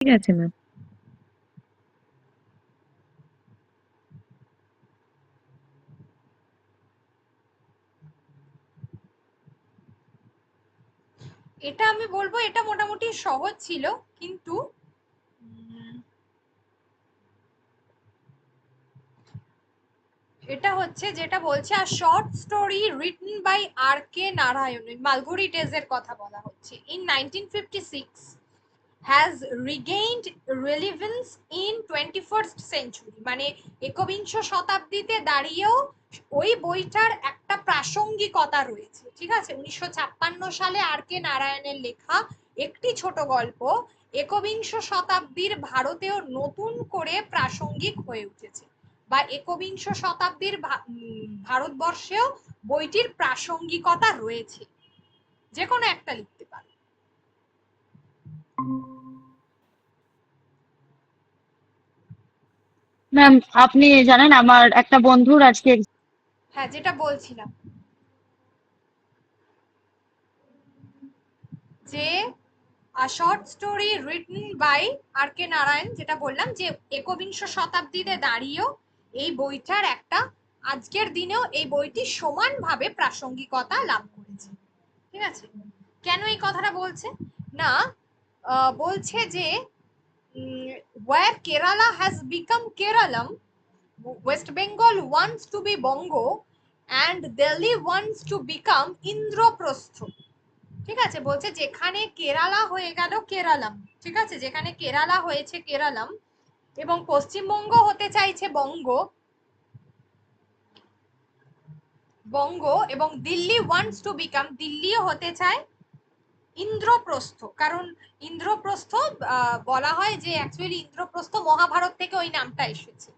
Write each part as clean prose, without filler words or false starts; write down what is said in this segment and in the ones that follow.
ঠিক আছে ম্যাম। এটা আমি বলবো এটা মোটামুটি সহজ ছিল, কিন্তু এটা হচ্ছে যেটা বলছে a short story written by R K Narayan, Malgudi days এর কথা বলা হচ্ছে। In 1956 has regained relevance in 21st century, মানে একবিংশ শতাব্দীতে দাঁড়িয়েও ওই বইটার একটা প্রাসঙ্গিকতা রয়েছে। ঠিক আছে, 1956 সালে আর কে নারায়ণের লেখা একটি ছোট গল্প একবিংশ শতাব্দীর ভারতেও নতুন করে প্রাসঙ্গিক হয়ে উঠেছে, বা একবিংশ শতাব্দীর ভারতবর্ষেও বইটির প্রাসঙ্গিকতা রয়েছে। যে কোনো একটা লিখতে পারো। ম্যাম, আপনি জানেন আমার একটা বন্ধুর আজকে হ্যাঁ, যেটা বলছিলাম যে short story written by R K Narayan, যেটা বললাম যে একবিংশ শতাব্দীতে দাঁড়িয়েও এই বইটার একটা আজকের দিনেও এই বইটি সমানভাবে প্রাসঙ্গিকতা লাভ করেছে। ঠিক আছে, কেন এই কথাটা বলছে না, বলছে যে where Kerala has become Keralam, West Bengal wants to be Bongo and Delhi wants to become Indraprastha। ঠিক আছে, বলছে যেখানে কেরালা হয়ে গেল কেরালাম, ঠিক আছে, যেখানে কেরালা হয়েছে কেরালাম এবং পশ্চিমবঙ্গ হতে চাইছে বঙ্গ, বঙ্গ, এবং দিল্লি ওয়ান্টস টু বিকাম, দিল্লিও হতে চায় ইন্দ্রপ্রস্থ। কারণ ইন্দ্রপ্রস্থ বলা হয় যে অ্যাকচুয়ালি ইন্দ্রপ্রস্থ মহাভারত থেকে ওই নামটা এসেছে।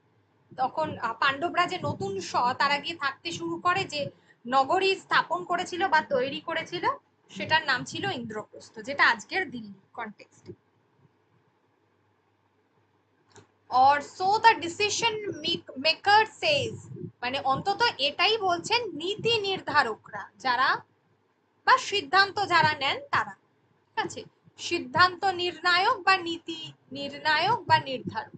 তখন পাণ্ডবরা যে নতুন তারা গিয়ে থাকতে শুরু করে, যে নগরী স্থাপন করেছিল বা তৈরি করেছিল, সেটার নাম ছিল ইন্দ্রপ্রস্থ, যেটা আজকের Delhi context. or so the decision maker says, মানে অন্তত এটাই বলছেন নীতি নির্ধারকরা যারা, বা সিদ্ধান্ত যারা নেন তারা। ঠিক আছে, সিদ্ধান্ত নির্ণায়ক বা নীতি নির্ণায়ক বা নির্ধারক।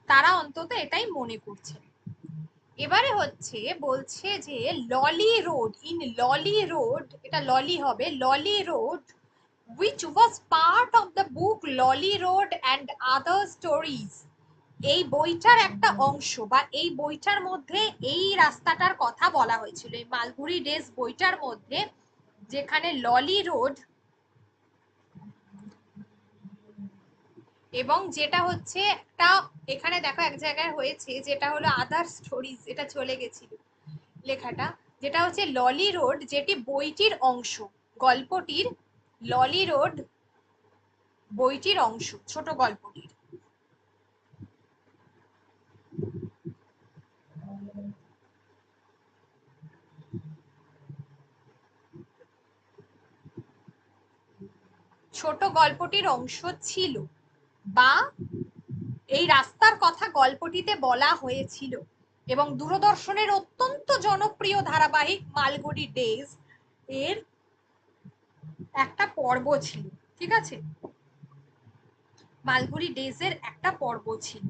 তারা অন্তত এটাই মনে করছেন। এবারে হচ্ছে বলছে যে ললি রোড, ইন ললি রোড, এটা ললি হবে, ললি road which was part of the book Lolly Road and Other Stories, এই বইটার একটা অংশ বা এই বইটার মধ্যে এই রাস্তাটার কথা বলা হয়েছিল, এই মালগুড়ি ডেজ বইটার মধ্যে, যেখানে ললি রোড এবং যেটা হচ্ছে একটা, এখানে দেখো এক জায়গায় হয়েছে যেটা হলো আদার স্টোরিজ, এটা চলে গেছিল লেখাটা, যেটা হচ্ছে ললি রোড, যেটি বইটির অংশ, গল্পটির, ললি রোড বইটির অংশ, ছোট গল্পটির। ছোট গল্পটির অংশ ছিল, বা এই রাস্তার কথা গল্পটিতে বলা হয়েছিল, এবং দূরদর্শনের অত্যন্ত জনপ্রিয় ধারাবাহিক মালগুড়ি ডেজ এর একটা পর্ব ছিল। ঠিক আছে, মালগুড়ি ডেজ এর একটা পর্ব ছিল,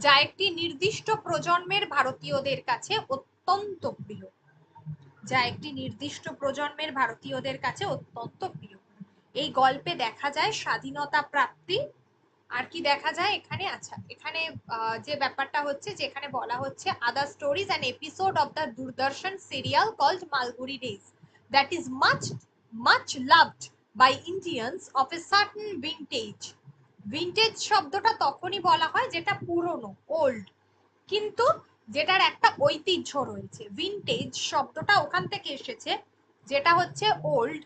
যা একটি নির্দিষ্ট প্রজন্মের ভারতীয়দের কাছে অত্যন্ত প্রিয়, যা একটি নির্দিষ্ট প্রজন্মের ভারতীয়দের কাছে অত্যন্ত প্রিয়। এই গল্পে দেখা যায় স্বাধীনতা প্রাপ্তি, আর কি দেখা যায় এখানে, আচ্ছা এখানে যে ব্যাপারটা হচ্ছে, যে এখানে বলা হচ্ছে other stories an episode of the Doordarshan serial called Malgudi days that is much much loved by Indians of a certain vintage. Vintage শব্দটা তখনই বলা হয় যেটা পুরনো, ওল্ড, কিন্তু যেটার একটা ঐতিহ্য রয়েছে। ভিন্টেজ শব্দটা ওখান থেকে এসেছে, যেটা হচ্ছে ওল্ড,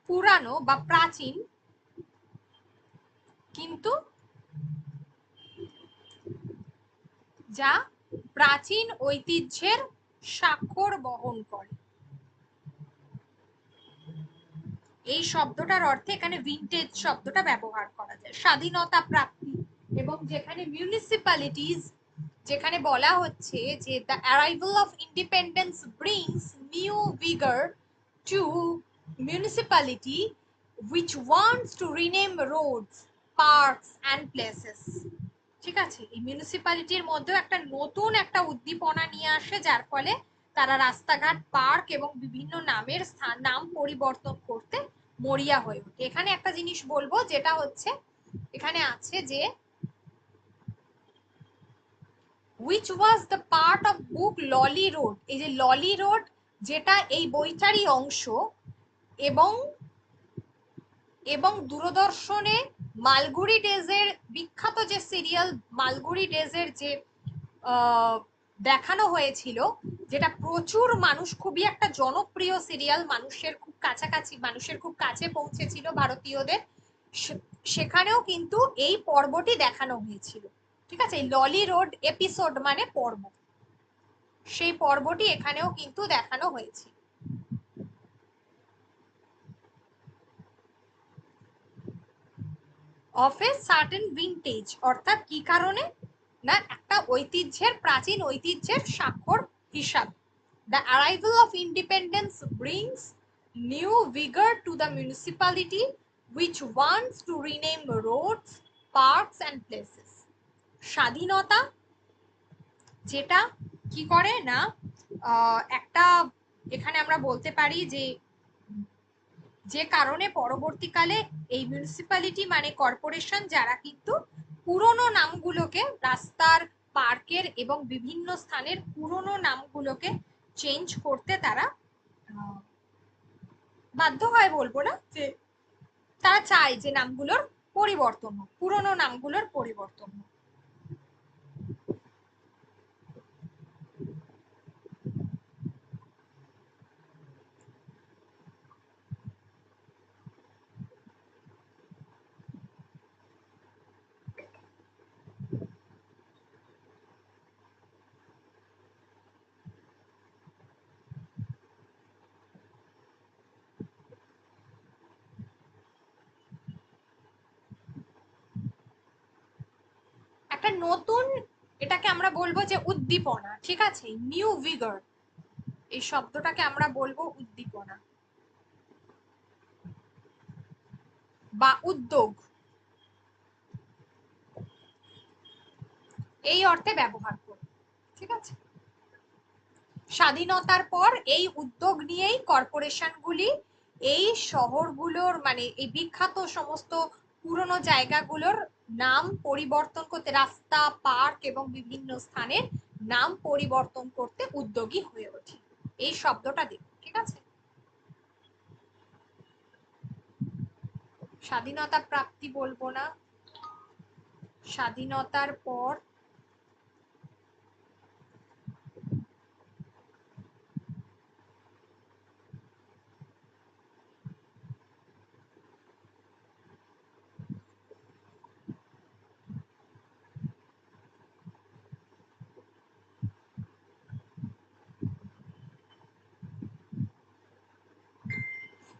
পুরানো বা প্রাচীন, কিন্তু যা প্রাচীন ঐতিহ্যের স্বাক্ষর বহন করে। এই শব্দটার অর্থে এখানে ভিন্টেজ শব্দটা ব্যবহার করা যায়। স্বাধীনতা প্রাপ্তি, এবং যেখানে মিউনিসিপ্যালিটিজ, যেখানে বলা হচ্ছে যে the arrival of independence brings new vigour to municipality which wants to rename roads, parks and places. ঠিক আছে, এই মিউনিসিপ্যালিটির মধ্যে একটা নতুন একটা উদ্দীপনা নিয়ে আসে, যার ফলে তারা রাস্তাঘাট, পার্ক এবং বিভিন্ন নামের নাম পরিবর্তন করতে মরিয়া হয়ে ওঠে। এখানে একটা জিনিস বলবো, যেটা হচ্ছে এখানে আছে যে which was the part of book ললি রোড। এই যে ললি রোড, যেটা এই বইটারই অংশ, এবং এবং দূরদর্শনে মালগুড়ি ডেজের বিখ্যাত যে সিরিয়াল মালগুড়ি ডেজের যে দেখানো হয়েছিল, যেটা প্রচুর মানুষ, খুবই একটা জনপ্রিয় সিরিয়াল, মানুষের খুব কাছাকাছি, মানুষের খুব কাছে পৌঁছেছিল ভারতীয়দের, সেখানেও কিন্তু এই পর্বটি দেখানো হয়েছিল। ঠিক আছে, এই ললি রোড এপিসোড মানে পর্ব, সেই পর্বটি এখানেও কিন্তু দেখানো হয়েছে। অফ এ সার্টেন ভিন্টেজ, অর্থাৎ কি কারণে না, একটা ঐতিহ্যের, প্রাচীন ঐতিহ্যের স্বাক্ষর হিসাব। The arrival of independence brings new vigour to the municipality which wants to rename roads, parks and places. স্বাধীনতা যেটা কি করে না, একটা, এখানে আমরা বলতে পারি যে যে কারণে পরবর্তীকালে এই মিউনিসিপ্যালিটি মানে কর্পোরেশন, যারা কিন্তু পুরনো নামগুলোকে, রাস্তার, পার্কের এবং বিভিন্ন স্থানের পুরনো নামগুলোকে চেঞ্জ করতে তারা বাধ্য হয়, বলবো না, যে তারা চায় যে নামগুলোর পরিবর্তন হোক, পুরনো নামগুলোর পরিবর্তন হোক। একটা নতুন, এটাকে আমরা বলবো যে উদ্দীপনা। ঠিক আছে, নিউ ভিগর, এই শব্দটাকে আমরা বলবো উদ্দীপনা বা উদ্যোগ, এই অর্থে ব্যবহার করব। ঠিক আছে, স্বাধীনতার পর এই উদ্যোগ নিয়েই কর্পোরেশনগুলি এই শহরগুলোর, মানে এই বিখ্যাত সমস্ত পুরনো জায়গাগুলোর নাম পরিবর্তন করতে, রাস্তা, পার্ক এবং বিভিন্ন স্থানের নাম পরিবর্তন করতে উদ্যোগী হয়ে ওঠে। এই শব্দটা দেখুন। ঠিক আছে, স্বাধীনতা প্রাপ্তি বলবো না, স্বাধীনতার পর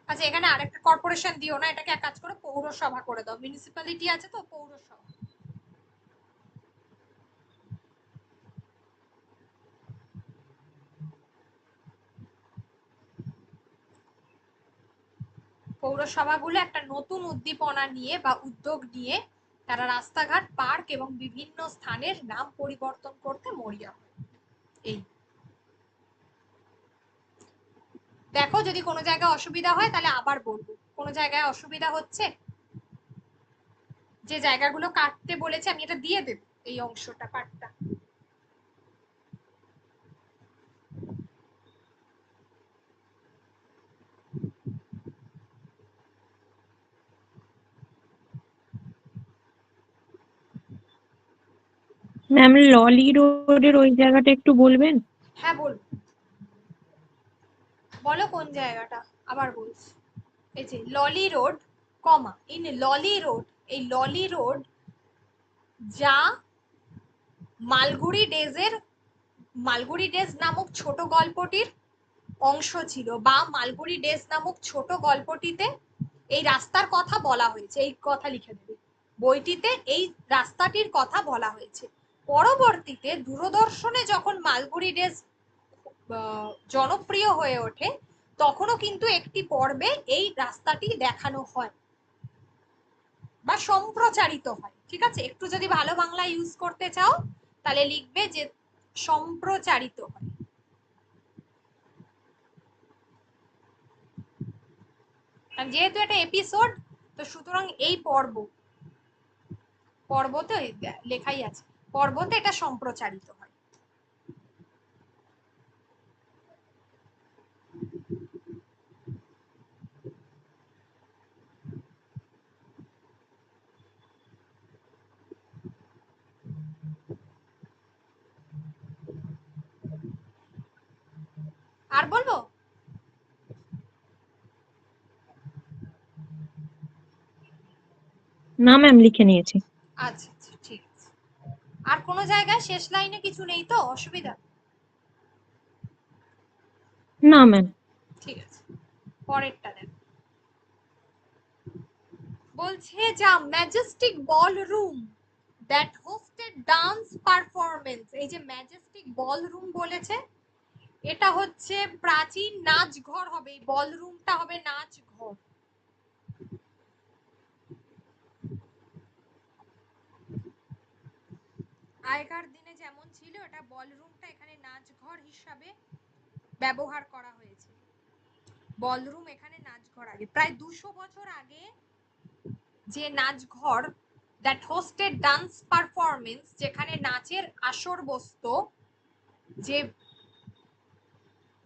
আচ্ছা, এখানে আরেকটা কর্পোরেশন দিও না, এটাকে এক কাজ করো, পৌরসভা করে দাও, মিউনিসিপ্যালিটি আছে তো, পৌরসভা। পৌরসভাগুলো একটা নতুন উদ্দীপনা নিয়ে বা উদ্যোগ নিয়ে তারা রাস্তাঘাট, পার্ক এবং বিভিন্ন স্থানের নাম পরিবর্তন করতে মরিয়া হয়। এই দেখো, যদি কোনো জায়গায় অসুবিধা হয় তাহলে আবার বলবো। কোনো জায়গায় অসুবিধা হচ্ছে, যে জায়গাগুলো কাটতে বলেছে আমি এটা দিয়ে দেবো, এই অংশটা, পার্টটা। ম্যাম, ললি রোডের ওই জায়গাটা একটু বলবেন? হ্যাঁ বলবো, বলো কোন জায়গাটা, আবার বলছি। এই যে ললি রোড, কমা ইন ললি রোড, এই ললি রোড যা মালগুড়ি ডেজ নামক ছোট গল্পটির অংশ ছিল, বা মালগুড়ি ডেজ নামক ছোট গল্পটিতে এই রাস্তার কথা বলা হয়েছে, এই কথা লিখে দেবে। বইটিতে এই রাস্তাটির কথা বলা হয়েছে। পরবর্তীতে দূরদর্শনে যখন মালগুড়ি ডেজ জনপ্রিয় হয়ে ওঠে তখনও কিন্তু একটি পর্বে এই রাস্তাটি দেখানো হয় বা সম্প্রচারিত হয়। ঠিক আছে, একটু যদি ভালো বাংলা ইউজ করতে চাও তাহলে লিখবে যে সম্প্রচারিত হয়। যেহেতু এটা এপিসোড তো সুতরাং এই পর্বতে লেখাই আছে, পর্বতে এটা সম্প্রচারিত হয়। আর বলবো? না ম্যাম, লিখে নিয়েছি। আচ্ছা আচ্ছা, ঠিক আছে। আর কোনো জায়গায় শেষ লাইনে কিছু নেই তো অসুবিধা? না ম্যাম। ঠিক আছে, পরেরটা দেখ। বলছে যা Majestic ballroom that hosted dance performance. এই যে ম্যাজেস্টিক বলরুম বলেছে, এটা হচ্ছে প্রাচীন নাচঘর হবে, এই বলরুমটা হবে নাচঘর। আগেকার দিনে যেমন ছিল, এটা বলরুমটা এখানে নাচঘর হিসাবে ব্যবহার করা হয়েছে। বলরুম এখানে নাচঘর আগে প্রায় 200 বছর আগে যে নাচঘর দ্যাট হোস্টেড ডান্স পারফরমেন্স, যেখানে নাচের আসর বসতো, যে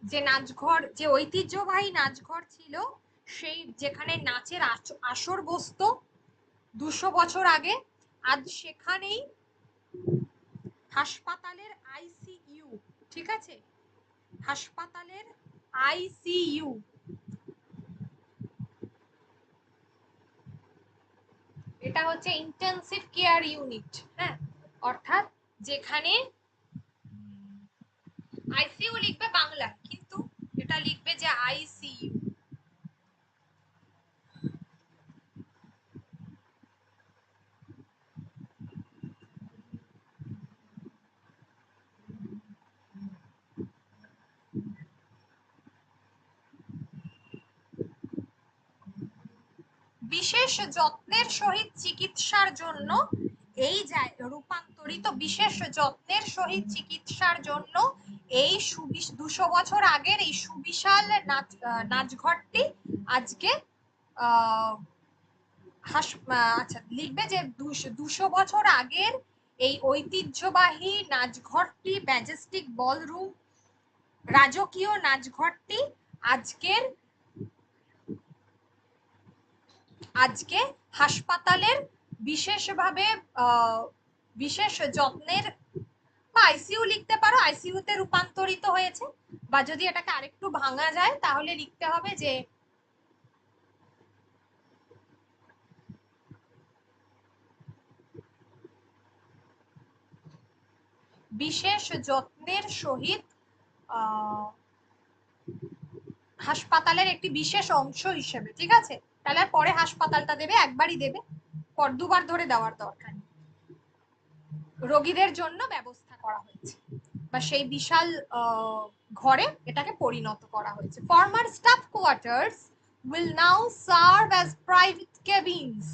যে নাচঘর, যে ঐতিহ্যবাহী নাচঘর ছিল, সেই যেখানে নাচের আসর বসতো 200 বছর আগে, আজ সেখানেই হাসপাতালের আইসিইউ। ঠিক আছে, হাসপাতালের আইসিইউ, এটা হচ্ছে ইন্টেনসিভ কেয়ার ইউনিট। হ্যাঁ, অর্থাৎ যেখানে আইসিইউ লিখবে বাংলা, কিন্তু এটা লিখবে যে আইসিইউ। বিশেষ যত্নের সহিত চিকিৎসার জন্য এই রূপান্তরিত, বিশেষ যত্নের সহিত চিকিৎসার জন্য এই 200 বছর আগের এই সুবিশাল নাচঘরটি আজকে আচ্ছা লিখবে যে 200 বছর আগের এই ঐতিহ্যবাহী নাচঘরটি, ম্যাজেস্টিক বলরুম, রাজকীয় নাচঘরটি আজকে হাসপাতালের বিশেষভাবে বিশেষ যত্নের, বা আইসিইউ লিখতে পারো, আইসিইউতে রূপান্তরিত হয়েছে। বা যদি এটাকে আরেকটু ভাঙা যায় তাহলে লিখতে হবে যে বিশেষ যত্নের সহিত হাসপাতালের একটি বিশেষ অংশ হিসেবে। ঠিক আছে, তাহলে আর পরে হাসপাতালটা দেবে, একবারই দেবে, পর দুবার ধরে দেওয়ার দরকার নেই। রোগীদের জন্য ব্যবস্থা করা হয়েছে বা সেই বিশাল ঘরে এটাকে পরিণত করা হয়েছে। Former staff quarters will now serve as private cabins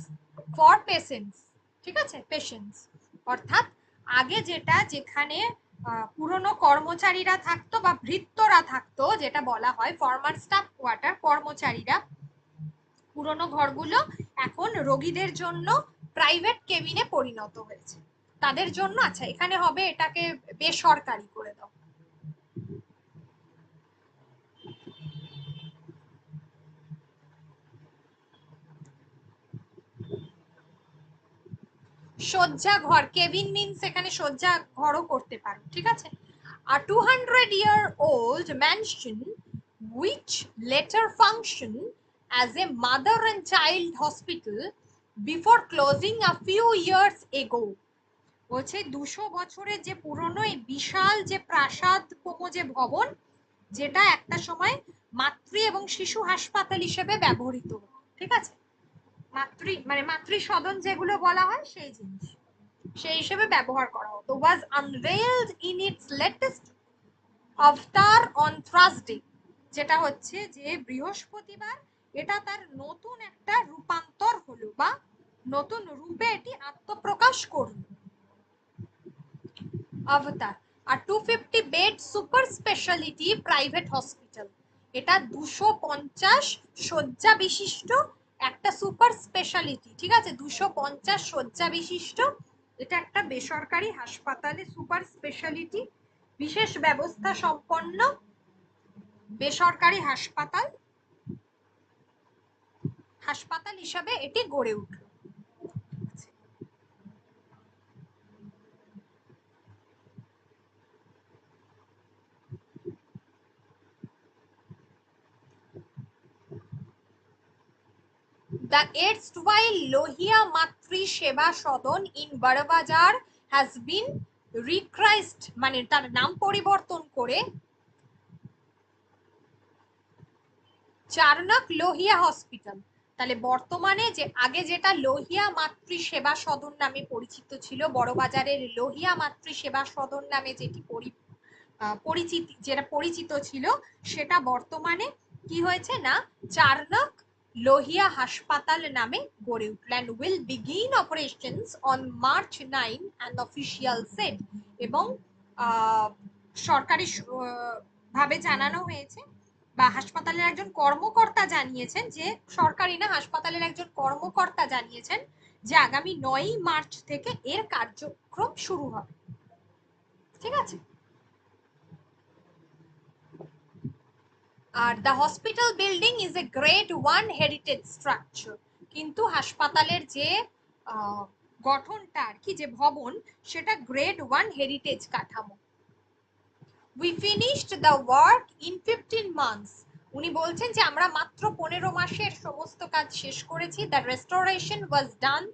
for patients। ঠিক আছে, পেশেন্টস, অর্থাৎ আগে যেটা, যেখানে পুরনো কর্মচারীরা থাকতো বা ভৃত্যরা থাকতো, যেটা বলা হয় ফর্মার স্টাফ কোয়ার্টার, কর্মচারীরা, পুরনো ঘরগুলো এখন রোগীদের জন্য প্রাইভেট কেবিনে পরিণত হয়েছে তাদের জন্য। আচ্ছা, এখানে হবে এটাকে বেসরকারি করে দাও। শয্যা ঘর, কেবিন মিন্স এখানে শয্যা ঘরও করতে পারো। ঠিক আছে, a 200-year-old mansion which later functioned as a mother and child hospital before closing a few years ago। বলছে 200 বছরের যে পুরনো এই বিশাল যে প্রাসাদ যে ভবন, যেটা একটা সময় মাতৃ এবং শিশু হাসপাতাল হিসেবে ব্যবহৃত হতো। ঠিক আছে, মাতৃসদন যেগুলো বলা হয় সেই জিনিস, সেই হিসেবে ব্যবহার করা হতো। ওয়াজ আনভেইলড ইন ইটস লেটেস্ট অবতার অন থার্সডে, যেটা হচ্ছে যে বৃহস্পতিবার এটা তার নতুন একটা রূপান্তর হলো বা নতুন রূপে এটি আত্মপ্রকাশ করলো। অবতার। আর 250 bed super speciality private hospital, এটা 250 শয্যা বিশিষ্ট একটা সুপার স্পেশালিটি, ঠিক আছে, 250 শয্যা বিশিষ্ট এটা একটা বেসরকারি হাসপাতালে সুপার স্পেশালিটি বিশেষ ব্যবস্থা সম্পন্ন বেসরকারি হাসপাতাল হিসাবে এটি গড়ে উঠল। The erstwhile Lohia Matri Sheba Sodon in Barabazar has been rechrist, মানে তার নাম পরিবর্তন করে চারনাক লোহিয়া হসপিটাল। তাহলে বর্তমানে যে আগে যেটা লোহিয়া মাতৃ সেবা সদন নামে পরিচিত ছিল, বড়বাজারের লোহিয়া মাতৃ সেবা সদন নামে যেটা পরিচিত ছিল, সেটা বর্তমানে কি হয়েছে না চারনাক লোহিয়া হাসপাতাল নামে গড়ে উঠল। and will begin operations on March 9 and official said, এবং সরকারি ভাবে জানানো হয়েছে বা হাসপাতালের একজন কর্মকর্তা জানিয়েছেন, যে সরকারি না, হাসপাতালের একজন কর্মকর্তা জানিয়েছেন যে আগামী 9 মার্চ থেকে এর কার্যক্রম শুরু হবে। ঠিক আছে। Are the hospital building is A grade 1 heritage structure, কিন্তু হাসপাতালের যে গঠনটা আর কি, যে ভবন, সেটা গ্রেড 1 হেরিটেজ কাঠামো। We finished the work in 15 months. উনি বলছেন যে আমরা মাত্র 15 মাসের সমস্ত কাজ শেষ করেছি। The restoration was done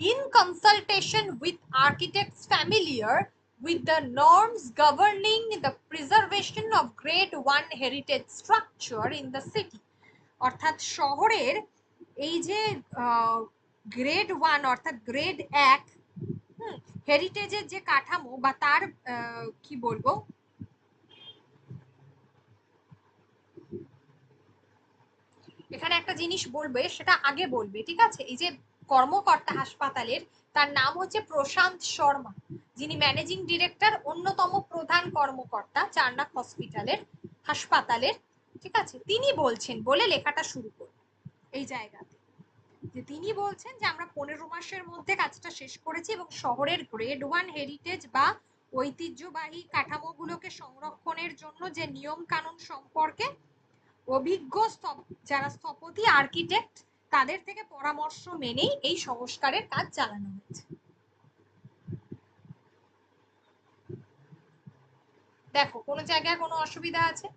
in consultation with architects familiar with the norms governing the preservation of grade 1 heritage structure in the city. অর্থাৎ শহরের এই যে গ্রেড 1 অর্থাৎ গ্রেড 1 হেরিটেজের যে কাঠামো বা তার কি বলবো, এখানে একটা জিনিস বলবে, সেটা আগে বলবে, ঠিক আছে। এই যে কর্মকর্তা হাসপাতালের, তার নাম হচ্ছে প্রশান্ত শর্মা, যিনি ম্যানেজিং ডিরেক্টর, অন্যতম প্রধান কর্মকর্তা চারনাক হাসপাতালের, ঠিক আছে। তিনি বলছেন, বলে লেখাটা শুরু করবে এই জায়গাতে, যে তিনি বলছেন যে আমরা 15 মাসের মধ্যে কাজটা শেষ করেছি এবং শহরের গ্রেড 1 হেরিটেজ বা ঐতিহ্যবাহী কাঠামোগুলোকে সংরক্ষণের জন্য যে নিয়ম কানুন সম্পর্কে অভিজ্ঞ যারা স্থপতি আর্কিটেক্ট তাদের থেকে পরামর্শ মেনেই এই সংস্কারের কাজ চালানো হয়েছে। দেখো কোন জায়গায় কোনো অসুবিধা আছে?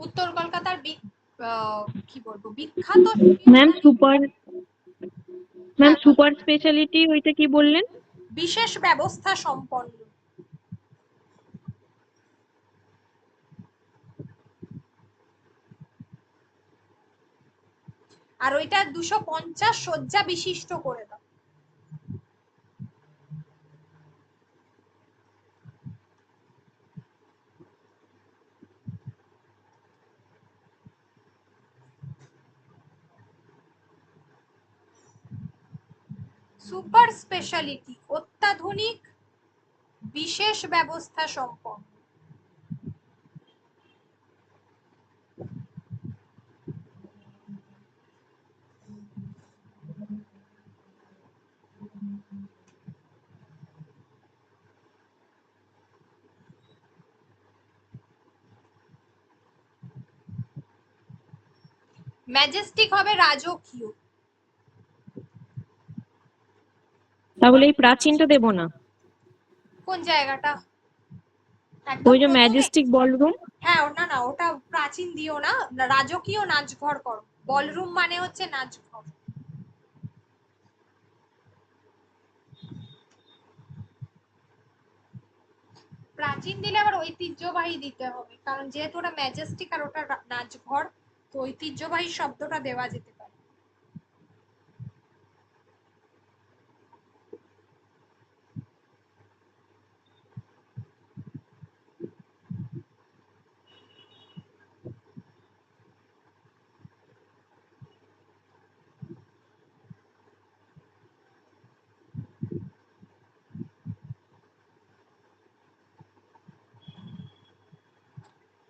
উত্তর কলকাতার কি বলবো বিখ্যাত ম্যাম সুপার স্পেশালিটি ওইটা কি বললেন? বিশেষ ব্যবস্থা সম্পন্ন। আর ওইটা 250 শয্যা বিশিষ্ট করে দাও। সুপার স্পেশালিটি অত্যাধুনিক বিশেষ ব্যবস্থা সম্পন্ন। ম্যাজেস্টিক হবে রাজকীয়। তাহলে এই প্রাচীনটা দেব না? কোন জায়গাটা? ওই যে ম্যাজেস্টিক বলরুম। হ্যাঁ, না ওটা প্রাচীন দিও না, রাজকীয় নাচঘর করো। বলরুম মানে হচ্ছে নাচঘর। প্রাচীন দিলে আবার ঐতিহ্যবাহী দিতে হবে, কারণ যেহেতু ওটা ম্যাজেস্টিক আর ওটা নাচঘর, তো ঐতিহ্যবাহী শব্দটা দেওয়া যেতে পারে।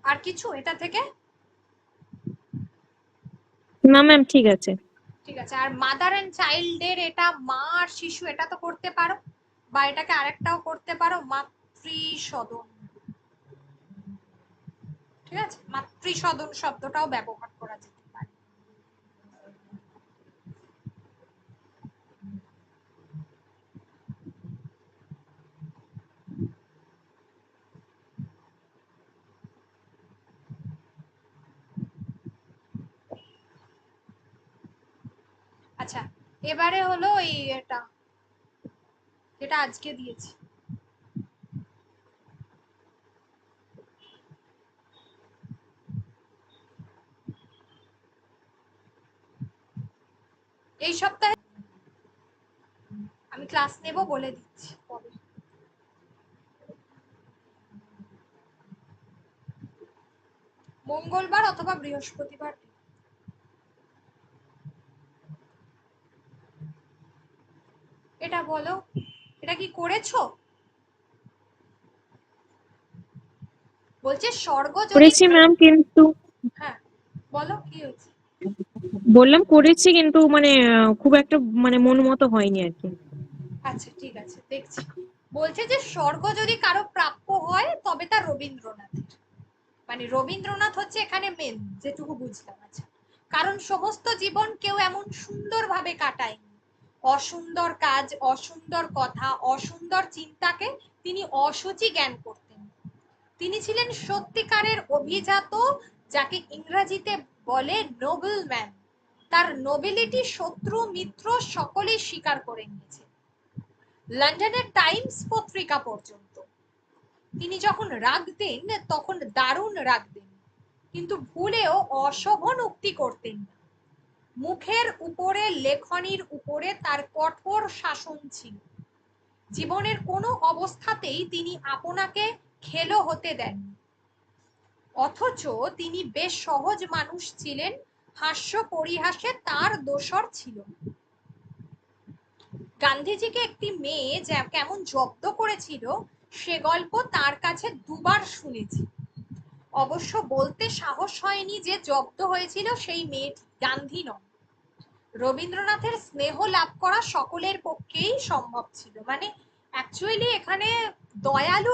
আর কিছু এটা থেকে? না ম্যাম, ঠিক আছে। ঠিক আছে। আর মাদার এন্ড চাইল্ডের এটা মা আর শিশু, এটা তো করতে পারো, বা এটাকে আরেকটাও করতে পারো, মাতৃসদন। ঠিক আছে, মাতৃসদন শব্দটাও ব্যবহার করা যেতে পারে। আচ্ছা, এবারে হলো এই এটা যেটা আজকে দিয়েছি, এই সপ্তাহে আমি ক্লাস নেব, বলে দিচ্ছি কবে। মঙ্গলবার অথবা বৃহস্পতিবার। এটা বলো, এটা কি করেছো? বলছে স্বর্গ যদি, করেছি ম্যাম, কিন্তু হ্যাঁ বলো কি হয়েছে। বললাম করেছি, কিন্তু মানে খুব একটা মানে মন মতো হয়নি আর কি। আচ্ছা ঠিক আছে, দেখছি। বলছে যে স্বর্গ যদি কারো প্রাপ্য হয় তবে তা রবীন্দ্রনাথের, মানে রবীন্দ্রনাথ হচ্ছে এখানে মেন, যেটুকু বুঝলাম। আছে কারণ সমস্ত জীবন কেউ এমন সুন্দরভাবে কাটায়নি। অসুন্দর কাজ, অসুন্দর কথা, অসুন্দর চিন্তাকে তিনি অসুচি জ্ঞান করতেন। তিনি ছিলেন সত্যিকারের অভিজাত, যাকে ইংরেজিতে বলে নোবেল ম্যান। তার নোবেলিটি শত্রু মিত্র সকলেই স্বীকার করে নিয়েছে, লন্ডনের টাইমস পত্রিকা পর্যন্ত। তিনি যখন রাগতেন তখন দারুণ রাগতেন, কিন্তু ভুলেও অশোভন উক্তি করতেন না। মুখের উপরে, লেখনির উপরে তার কঠোর শাসন ছিল। জীবনের কোনো অবস্থাতেই তিনি আপনাকে খেলো হতে দেননি। অথচ তিনি বেশ সহজ মানুষ ছিলেন, হাস্য পরিহাসে তার দোসর ছিল। গান্ধীজিকে একটি মেয়ে কেমন জব্দ করেছিল সে গল্প তার কাছে দুবার শুনেছি। অবশ্য বলতে সাহস হয়নি যে জব্দ হয়েছিল সেই মেয়েটি, গান্ধী নন। রবীন্দ্রনাথের স্নেহ লাভ করা সকলের পক্ষেই সম্ভব ছিল। মানে অ্যাকচুয়ালি এখানে দয়ালু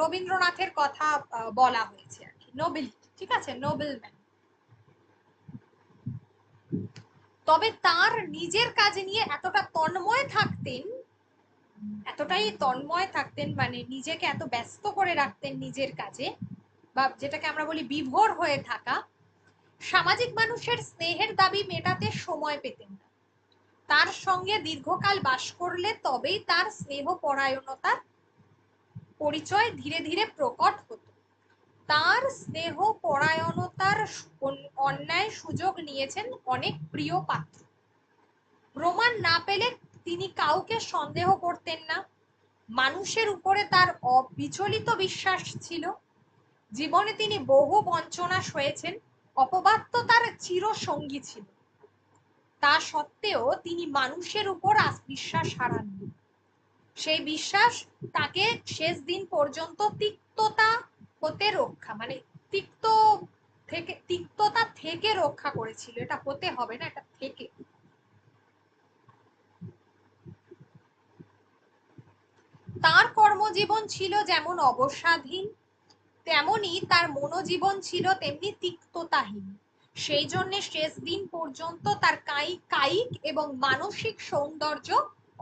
রবীন্দ্রনাথের কথা বলা হয়েছে আর কি, নোবেলিটি। ঠিক আছে, নোবেল ম্যান। তবে তার নিজের কাজ নিয়ে এতটা তন্ময় থাকতেন, এতটাই তন্ময় থাকতেন, মানে নিজেকে এত ব্যস্ত করে রাখতেন নিজের কাজে, বা যেটাকে আমরা বলি বিভোর হয়ে থাকা, সামাজিক মানুষের স্নেহের দাবি মেটাতে সময় পেতেন না। তার সঙ্গে দীর্ঘকাল বাস করলে তবেই তার স্নেহ পরায়ণতার পরিচয় ধীরে ধীরে প্রকট হতো। তার স্নেহ পরায়ণতার অন্যায় সুযোগ নিয়েছেন অনেক প্রিয় পাত্র। প্রমাণ না পেলে তিনি কাউকে সন্দেহ করতেন না। মানুষের উপরে তার অবিচলিত বিশ্বাস ছিল। জীবনে তিনি বহু বঞ্চনা সয়েছেন, অপবাদ তো তার চিরসঙ্গী ছিল। তা সত্ত্বেও তিনি মানুষের উপর বিশ্বাস হারাননি। সেই বিশ্বাস তাকে শেষ দিন পর্যন্ত তিক্ততা হতে রক্ষা, মানে তিক্ততা থেকে রক্ষা করেছিল। এটা হতে হবে না, এটা থেকে। তার কর্মজীবন ছিল যেমন অবসাদহীন, তেমনি তার মনোজীবন ছিল তেমনি তিক্ততাহীন। সেই জন্য শেষ দিন পর্যন্ত তার কায়িক এবং মানসিক সৌন্দর্য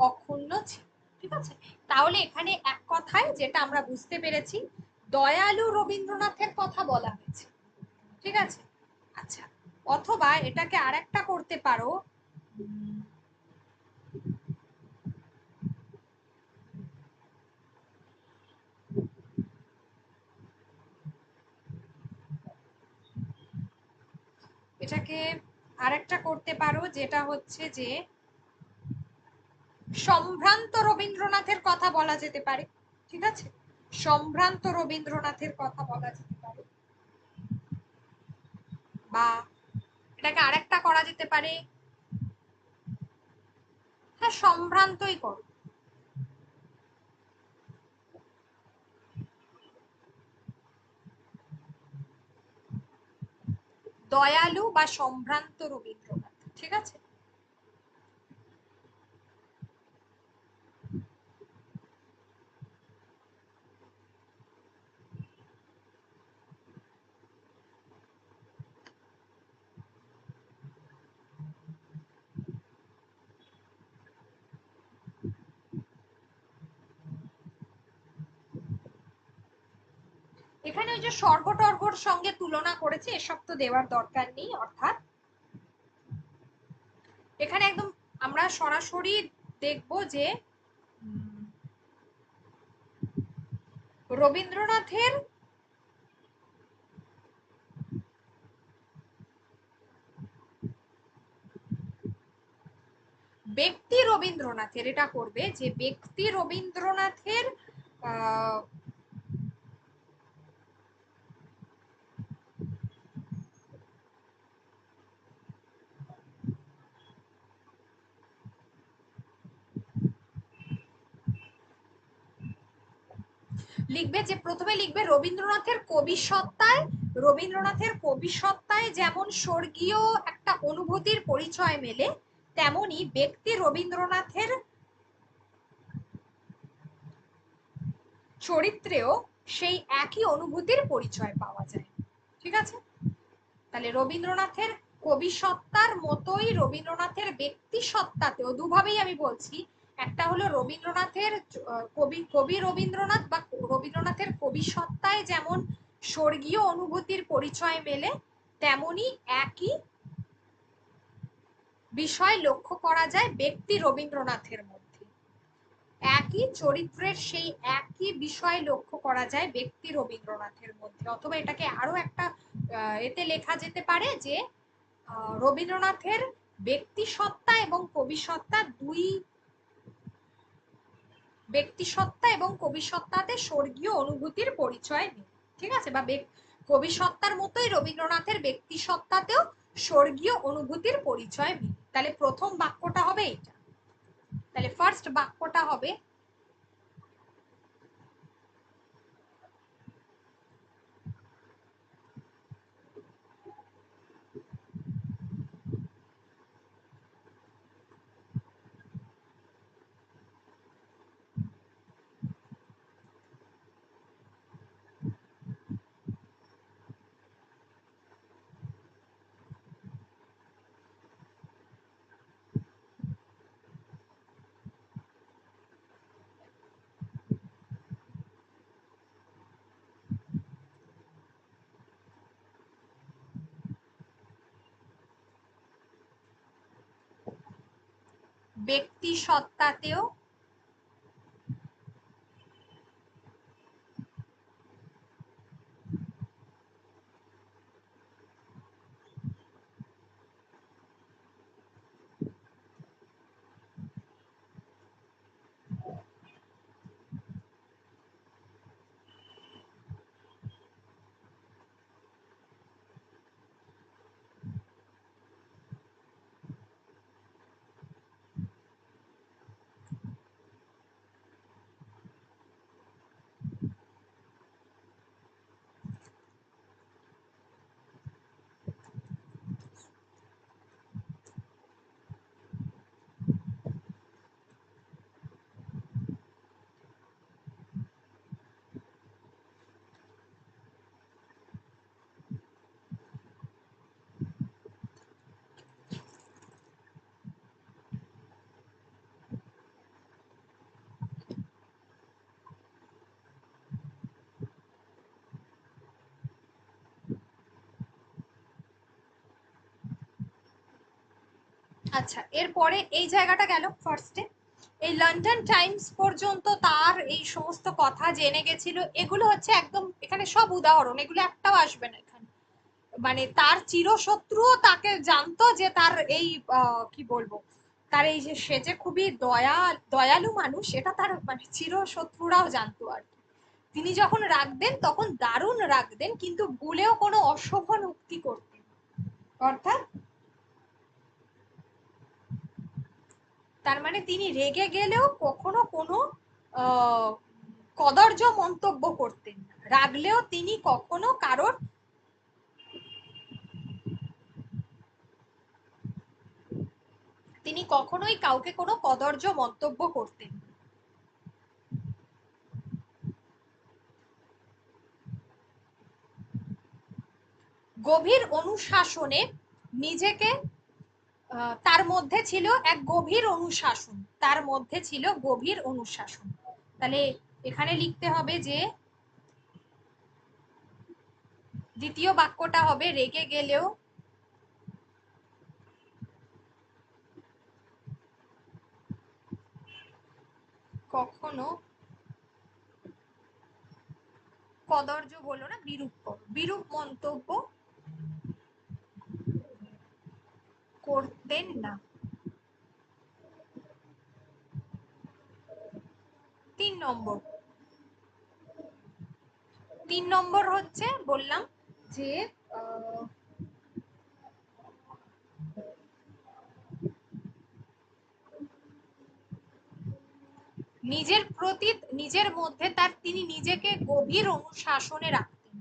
অক্ষুণ্ণ ছিল। ঠিক আছে, তাহলে এখানে এক কথায় যেটা আমরা বুঝতে পেরেছি, দয়ালু রবীন্দ্রনাথের কথা বলা হয়েছে। ঠিক আছে, আচ্ছা অথবা এটাকে আরেকটা করতে পারো, এটাকে আরেকটা করতে পারো, যেটা হচ্ছে যে সম্ভ্রান্ত রবীন্দ্রনাথের কথা বলা যেতে পারে। ঠিক আছে, সম্ভ্রান্ত রবীন্দ্রনাথের কথা বলা যেতে পারে। বা এটাকে আরেকটা করা যেতে পারে, হ্যাঁ সম্ভ্রান্তই করো, দয়ালু বা সম্ভ্রান্ত রবীন্দ্রনাথ। ঠিক আছে, এখানে ওই যে স্বর্গ টর্গর সঙ্গে তুলনা করেছে, এসব তো দেওয়ার দরকার নেই। অর্থাৎ এখানে একদম আমরা সরাসরি দেখব যে রবীন্দ্রনাথের ব্যক্তি রবীন্দ্রনাথের, এটা করবে যে ব্যক্তি রবীন্দ্রনাথের আহ লিখবে যে প্রথমে লিখবে রবীন্দ্রনাথের কবি সত্তায়, রবীন্দ্রনাথের কবি সত্তায় যেমন স্বর্গীয় একটা অনুভূতির পরিচয় মেলে, তেমনি ব্যক্তি রবীন্দ্রনাথের চরিত্রেও সেই একই অনুভূতির পরিচয় পাওয়া যায়। ঠিক আছে, তাহলে রবীন্দ্রনাথের কবি সত্তার মতোই রবীন্দ্রনাথের ব্যক্তি সত্তাতেও দুভাবেই আমি বলছি, একটা হলো রবীন্দ্রনাথের কবি কবি রবীন্দ্রনাথ বা রবীন্দ্রনাথের কবি সত্তায় যেমন স্বর্গীয় অনুভূতির পরিচয় মেলে, তেমনি একই বিষয় লক্ষ্য করা যায় ব্যক্তি রবীন্দ্রনাথের মধ্যে। একই চরিত্রের সেই একই বিষয় লক্ষ্য করা যায় ব্যক্তি রবীন্দ্রনাথের মধ্যে। অথবা এটাকে আরো একটা এতে লেখা যেতে পারে যে রবীন্দ্রনাথের ব্যক্তি সত্তা এবং কবি সত্তা দুই, ব্যক্তি সত্তা এবং কবি সত্তাতে স্বর্গীয় অনুভূতির পরিচয় নেই। ঠিক আছে, বা কবি সত্তার মতোই রবীন্দ্রনাথের ব্যক্তি সত্তাতেও স্বর্গীয় অনুভূতির পরিচয় নেই। তাহলে প্রথম বাক্যটা হবে এটা। তাহলে ফার্স্ট বাক্যটা হবে ব্যক্তি সত্তাতেও আচ্ছা, এরপরে এই জায়গাটা গেল ফার্স্টে। এই লন্ডন টাইমস পর্যন্ত তার এই সমস্ত কথা জেনে গেছিল, এগুলো হচ্ছে একদম এখানে সব উদাহরণ, এগুলো একটাও আসবে না এখানে। মানে তার চিরশত্রুও তাকে জানতো যে তার এই কি বলবো, তার এই যে সে যে খুবই দয়ালু মানুষ, এটা তার মানে চিরশত্রুরাও জানতো আর কি। তিনি যখন রাখতেন তখন দারুণ রাখতেন, কিন্তু ভুলেও কোনো অশোভন উক্তি করতেন না। অর্থাৎ তার মানে তিনি রেগে গেলেও কখনো কোনো আহ, কদর্য মন্তব্য করতেন না, রাগলেও তিনি কখনো কারোর তিনি কখনোই কাউকে কোনো কদর্য মন্তব্য করতেন না। গভীর অনুশাসনে নিজেকে তার মধ্যে ছিল এক গভীর অনুশাসন, তার মধ্যে ছিল গভীর অনুশাসন। তাহলে এখানে লিখতে হবে যে দ্বিতীয় বাক্যটা হবে রেগে গেলেও কখনো কদর্য বলো না, বিরূপ মন্তব্য করতেন না। 3 নম্বর, 3 নম্বর হচ্ছে বললাম যে নিজের প্রতি নিজের মধ্যে তিনি নিজেকে গভীর অনুশাসনে রাখতেন,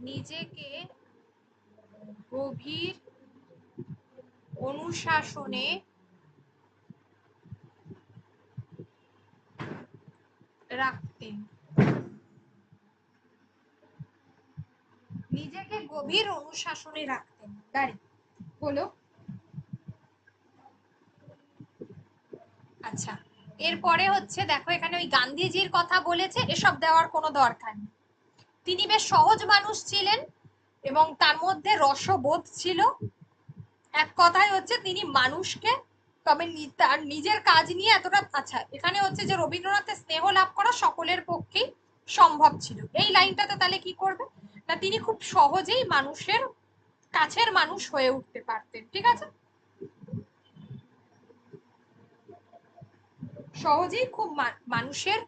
নিজেকে গভীর অনুশাসনে রাখতেন, নিজেকে গভীর অনুশাসনে রাখতেন। গাড়ি বলো। আচ্ছা, এরপরে হচ্ছে দেখো এখানে ওই গান্ধীজির কথা বলেছে, এসব দেওয়ার কোনো দরকার নেই। তিনি বেশ সহজ মানুষ ছিলেন এবং তার মধ্যে রসবোধ ছিল। এক কথায় হচ্ছে তিনি মানুষকে, তবে তার নিজের কাজ নিয়ে এতটা, আচ্ছা এখানে হচ্ছে যে রবীন্দ্রনাথের স্নেহ লাভ করা সকলের পক্ষেই সম্ভব ছিল, এই লাইনটাতে তাহলে কি করবে না, তিনি খুব সহজেই মানুষের কাছের মানুষ হয়ে উঠতে পারতেন। ঠিক আছে, সহজেই খুব মানুষের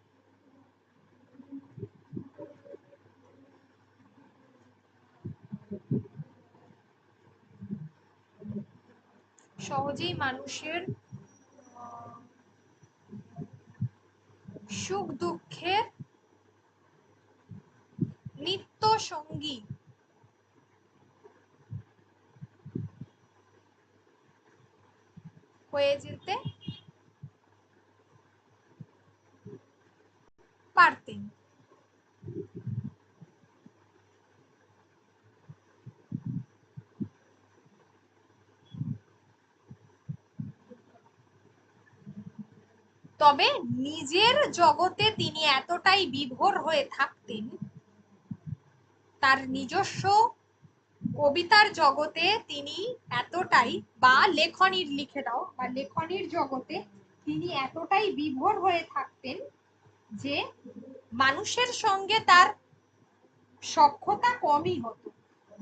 সহজেই মানুষের সুখ দুঃখের নিত্য সঙ্গী হয়ে যেতে পারতেন। তবে নিজের জগতে তিনি এতটাই বিভোর হয়ে থাকতেন, তার নিজস্ব কবিতার জগতে তিনি এতটাই, বা লেখনীর লিখে দাও, বা লেখনীর জগতে তিনি এতটাই বিভোর হয়ে থাকতেন যে মানুষের সঙ্গে তার সখ্যতা কমই হতো,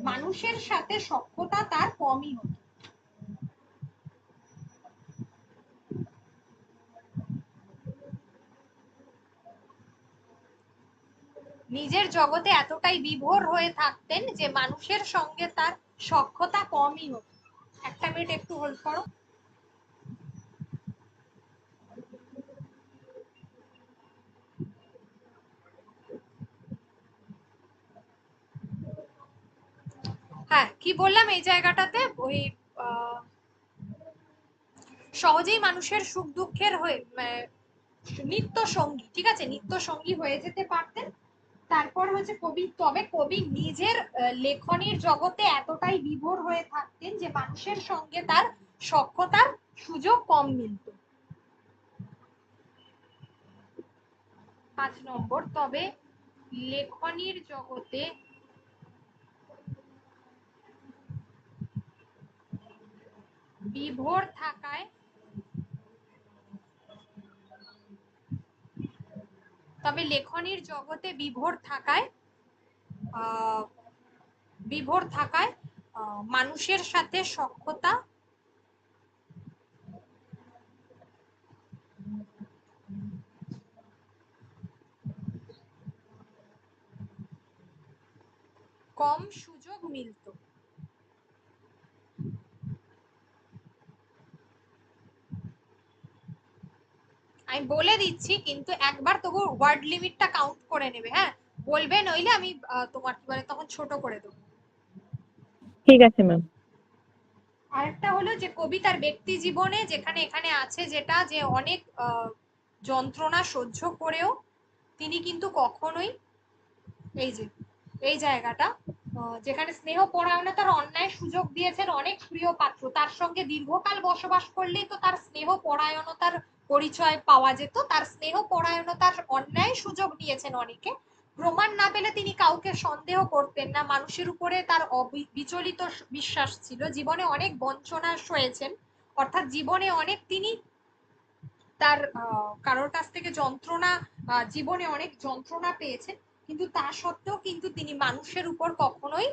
মানুষের সাথে সখ্যতা তার কমই হতো। নিজের জগতে এতটাই বিভোর হয়ে থাকতেন যে মানুষের সঙ্গে তার সখ্যতা কমই হতো। একটা মিনিট একটু হোল্ড করো। হ্যাঁ, কি বললাম এই জায়গাটাতে, ওই সহজেই মানুষের সুখ দুঃখের হয়ে নিত্য সঙ্গী, ঠিক আছে, নিত্য সঙ্গী হয়ে যেতে পারতেন। তারপর হচ্ছে কবি, তবে কবি নিজের লেখনীর জগতে এতটাই বিভোর হয়ে থাকতেন যে মানুষের সঙ্গে তার সখ্যতার সুযোগ কম মিলত। 5 নম্বর, তবে লেখনীর জগতে বিভোর থাকায়, তবে লেখনির জগতে বিভোর থাকায় মানুষের সাথে সখ্যতা কম সুযোগ মিলত। আমি বলে দিচ্ছি, কিন্তু একবার তবু ওয়ার্ড লিমিটটা কাউন্ট করে নেবে, হ্যাঁ? বলবে, নইলে আমি তোমার কি বলে তখন ছোট করে দেবো। ঠিক আছে ম্যাম। আরেকটা হলো যে কবিতার ব্যক্তি জীবনে যেখানে এখানে আছে যেটা, যে অনেক যন্ত্রণা সহ্য করেও তিনি কিন্তু কখনোই, এই যে এই জায়গাটা যেখানে স্নেহ পরায়ণতার অন্যায় সুযোগ দিয়েছেন অনেক প্রিয় পাত্র, তার সঙ্গে দীর্ঘকাল বসবাস করলেই তো তার স্নেহ পরায়ণতার পরিচয় পাওয়া যেত। তার স্নেহ পরায়ণতার অন্যায় সুযোগ নিয়েছেন অনেকে, প্রমাণ না পেলে তিনি কাউকে সন্দেহ করতেন না, মানুষের উপরে তার অবিচলিত বিশ্বাস ছিল, জীবনে অনেক বঞ্চনা সয়েছেন, অর্থাৎ জীবনে অনেক তিনি তার কারোর কাছ থেকে যন্ত্রণা, জীবনে অনেক যন্ত্রণা পেয়েছেন, কিন্তু তা সত্ত্বেও কিন্তু তিনি মানুষের উপর কখনোই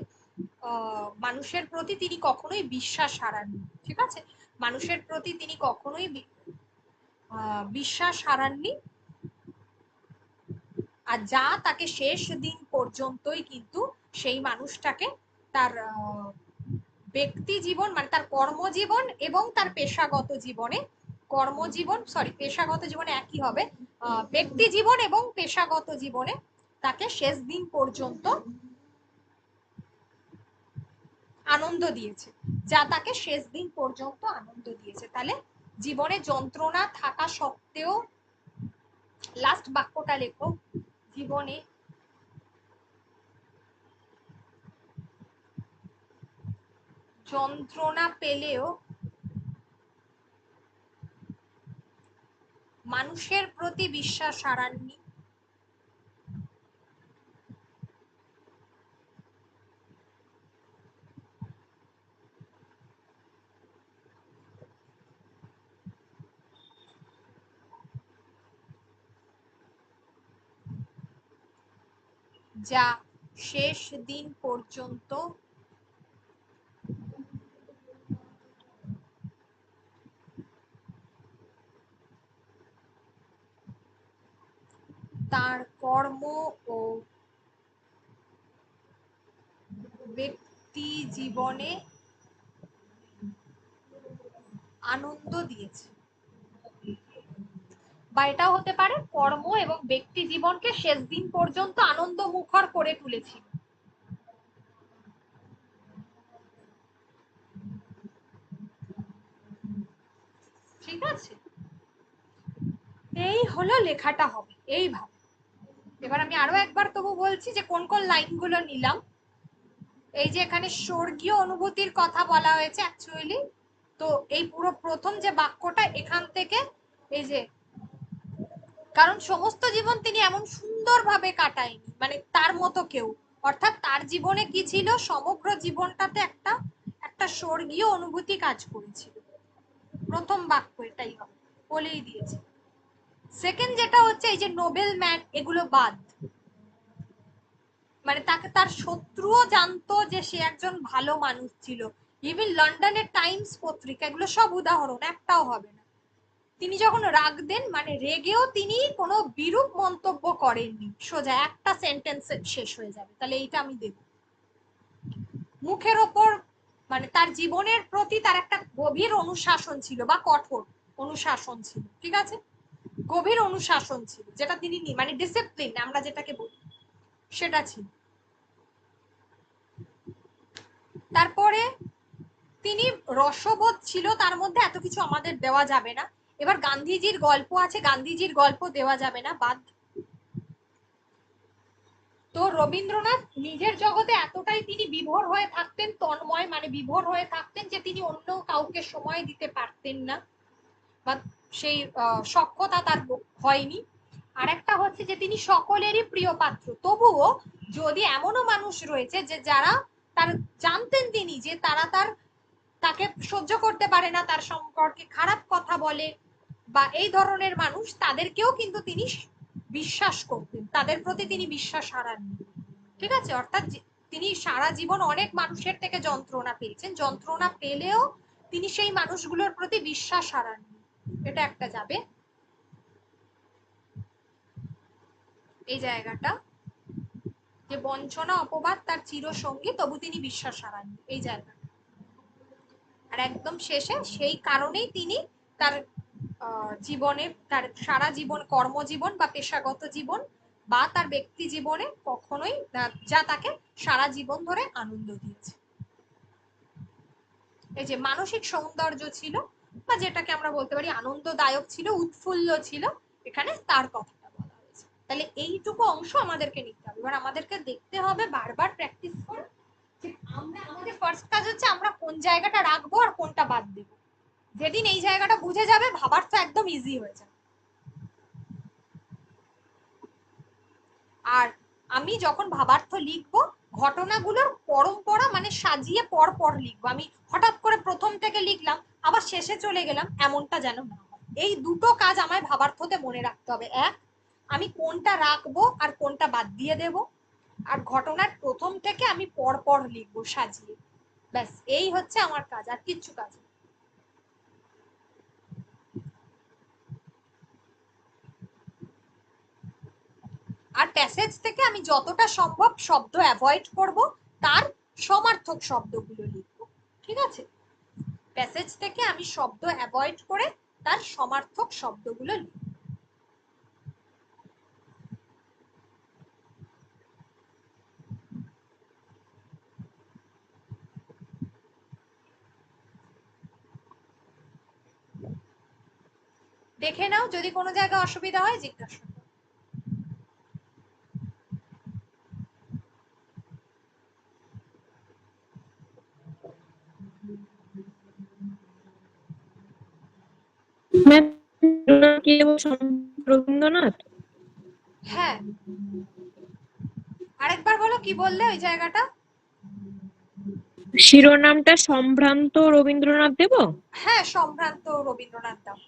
মানুষের প্রতি তিনি কখনোই বিশ্বাস হারাননি। ঠিক আছে, মানুষের প্রতি তিনি কখনোই বিশ্বাস হারাননি, আর যা তাকে শেষ দিন পর্যন্তই কিন্তু সেই মানুষটাকে তার ব্যক্তি জীবন মানে তার কর্মজীবন এবং তার পেশাগত জীবনে, পেশাগত জীবনে একই হবে, ব্যক্তি জীবন এবং পেশাগত জীবনে তাকে শেষ দিন পর্যন্ত আনন্দ দিয়েছে, যা তাকে শেষ দিন পর্যন্ত আনন্দ দিয়েছে। তাহলে জীবনে যন্ত্রণা থাকা সত্ত্বেও, লাস্ট বাক্যটা লেখো, জীবনে যন্ত্রণা পেলেও মানুষের প্রতি বিশ্বাস হারাননি, যা শেষ দিন পর্যন্ত তার কর্ম ও ব্যক্তি জীবনে আনন্দ দিয়েছে। বা এটাও হতে পারে, কর্ম এবং ব্যক্তি জীবনকে শেষ দিন পর্যন্ত আনন্দ মুখর করে তুলেছিল। ঠিক আছে, এই হলো লেখাটা হবে এইভাবে। এবার আমি আরো একবার তবু বলছি যে কোন কোন লাইনগুলো নিলাম। এই যে এখানে স্বর্গীয় অনুভূতির কথা বলা হয়েছে অ্যাকচুয়ালি, তো এই পুরো প্রথম যে বাক্যটা এখান থেকে, এই যে কারণ সমস্ত জীবন তিনি এমন সুন্দরভাবে কাটায়নি, মানে তার মতো কেউ, অর্থাৎ তার জীবনে কি ছিল, সমগ্র জীবনটাতে একটা একটা স্বর্গীয় অনুভূতি কাজ করেছিল। প্রথম বাক্য এটাই হবে, বলেই দিয়েছে। সেকেন্ড যেটা হচ্ছে, এই যে নোবেল ম্যান, এগুলো বাদ, মানে তাকে তার শত্রুও জানতো যে সে একজন ভালো মানুষ ছিল। ইভেন লন্ডনের টাইমস পত্রিকা, এগুলো সব উদাহরণ, একটাও হবে না। তিনি যখন রাগ দেন, মানে রেগেও তিনি কোনো বিরূপ মন্তব্য করেননি, সোজা একটা সেন্টেন্স শেষ হয়ে যাবে। তাহলে এইটা আমি দেব। মুখের ওপর, মানে তার জীবনের প্রতি তার একটা গভীর অনুশাসন ছিল, বা কঠোর অনুশাসন ছিল। ঠিক আছে, গভীর অনুশাসন ছিল, যেটা তিনি মানে ডিসিপ্লিন আমরা যেটাকে বলি, সেটা ছিল। তারপরে তিনি রসবোধ ছিল তার মধ্যে, এত কিছু আমাদের দেওয়া যাবে না। এবার গান্ধীজির গল্প আছে, গান্ধীজির গল্প দেওয়া যাবে না, বাদ। তো রবীন্দ্রনাথ নিজের জগতে এতটাই তিনি বিভোর হয়ে থাকতেন, তন্ময় মানে বিভোর হয়ে থাকতেন, যে তিনি অন্য কাউকে সময় দিতে পারতেন না, বা সেই সক্ষমতা তার হয়নি। আর একটা হচ্ছে যে তিনি সকলেরই প্রিয় পাত্র, তবুও যদি এমনও মানুষ রয়েছে যে যারা তার জানতেন তিনি যে তারা তার তাকে সহ্য করতে পারে না, তার সম্পর্কে খারাপ কথা বলে বা এই ধরনের মানুষ, তাদেরকেও কিন্তু তিনি বিশ্বাস করতেন, তাদের প্রতি তিনি বিশ্বাস হারাননি। ঠিক আছে, অর্থাৎ তিনি সারা জীবন অনেক মানুষের থেকে যন্ত্রণা পেয়েছেন, যন্ত্রণা পেলেও তিনি সেই মানুষগুলোর প্রতি বিশ্বাস হারাননি। এটা একটা যাবে এই জায়গাটা, যে বঞ্চনা অপবাদ তার চিরসঙ্গী তবু তিনি বিশ্বাস হারাননি, এই জায়গাটা। আর একদম শেষে সেই কারণেই তিনি তার জীবনে, তার সারা জীবন কর্মজীবন বা পেশাগত জীবন বা তার ব্যক্তি জীবনে কখনোই যা তাকে সারা জীবন ধরে আনন্দ দিয়েছে, এই যে মানসিক সৌন্দর্য ছিল বা যেটাকে আমরা বলতে পারি আনন্দদায়ক ছিল, উৎফুল্ল ছিল, এখানে তার কথাটা বলা হয়েছে। তাহলে এইটুকু অংশ আমাদেরকে নিতে হবে। এবার আমাদেরকে দেখতে হবে, বারবার প্র্যাকটিস করে, যে আমরা, আমাদের ফার্স্ট কাজ হচ্ছে আমরা কোন জায়গাটা রাখবো আর কোনটা বাদ দেবো। যেদিন এই জায়গাটা বুঝে যাবে, ভাবার তো একদম ইজি হয়ে যাবে। আর আমি যখন ভাবার্থ লিখবো, ঘটনাগুলোর পরম্পরা মানে সাজিয়ে পর পর লিখবো। আমি হঠাৎ করে প্রথম থেকে লিখলাম আবার শেষে চলে গেলাম, এমনটা যেন না হয়। এই দুটো কাজ আমায় ভাবার্থতে মনে রাখতে হবে। এক, আমি কোনটা রাখবো আর কোনটা বাদ দিয়ে দেব, আর ঘটনার প্রথম থেকে আমি পর পর লিখবো সাজিয়ে। ব্যাস এই হচ্ছে আমার কাজ, আর কিচ্ছু কাজ নেই। আর প্যাসেজ থেকে আমি যতটা সম্ভব শব্দ অ্যাভয়েড করব, তার সমার্থক শব্দগুলো লিখব। ঠিক আছে, প্যাসেজ থেকে আমি শব্দ অ্যাভয়েড করে তার সমার্থক শব্দগুলো লিখব। দেখে নাও, যদি কোনো জায়গায় অসুবিধা হয় জিজ্ঞাসা করো। ম্যাম, কি রবীন্দ্রনাথ? হ্যাঁ, আরেকবার বলো, কি বললে ওই জায়গাটা? শিরোনামটা সম্ভ্রান্ত রবীন্দ্রনাথ দেব? হ্যাঁ, সম্ভ্রান্ত রবীন্দ্রনাথ দাও।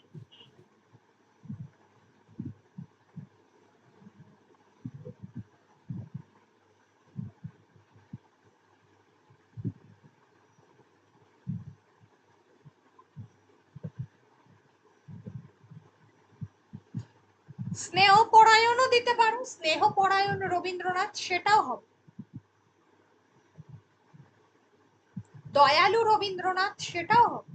স্নেহ পরায়ণও দিতে পারো, স্নেহ পরায়ণ রবীন্দ্রনাথ, সেটাও হবে। দয়ালু রবীন্দ্রনাথ, সেটাও হবে।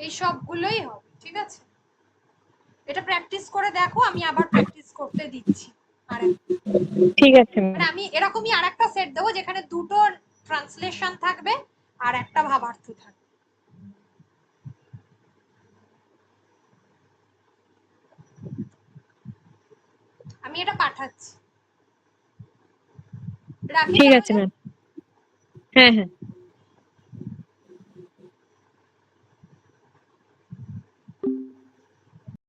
এই সবগুলোই হবে। ঠিক আছে, এটা প্র্যাকটিস করে দেখো, আমি আবার প্র্যাকটিস করতে দিচ্ছি। আর ঠিক আছে মানে আমি এরকমই আরেকটা সেট দেবো যেখানে দুটো ট্রান্সলেশন থাকবে আর একটা ভাবার্থ থাকবে। আমি এটা পাঠাচ্ছি, রাখি ঠিক আছে তাহলে। ম্যাম। হ্যাঁ হ্যাঁ।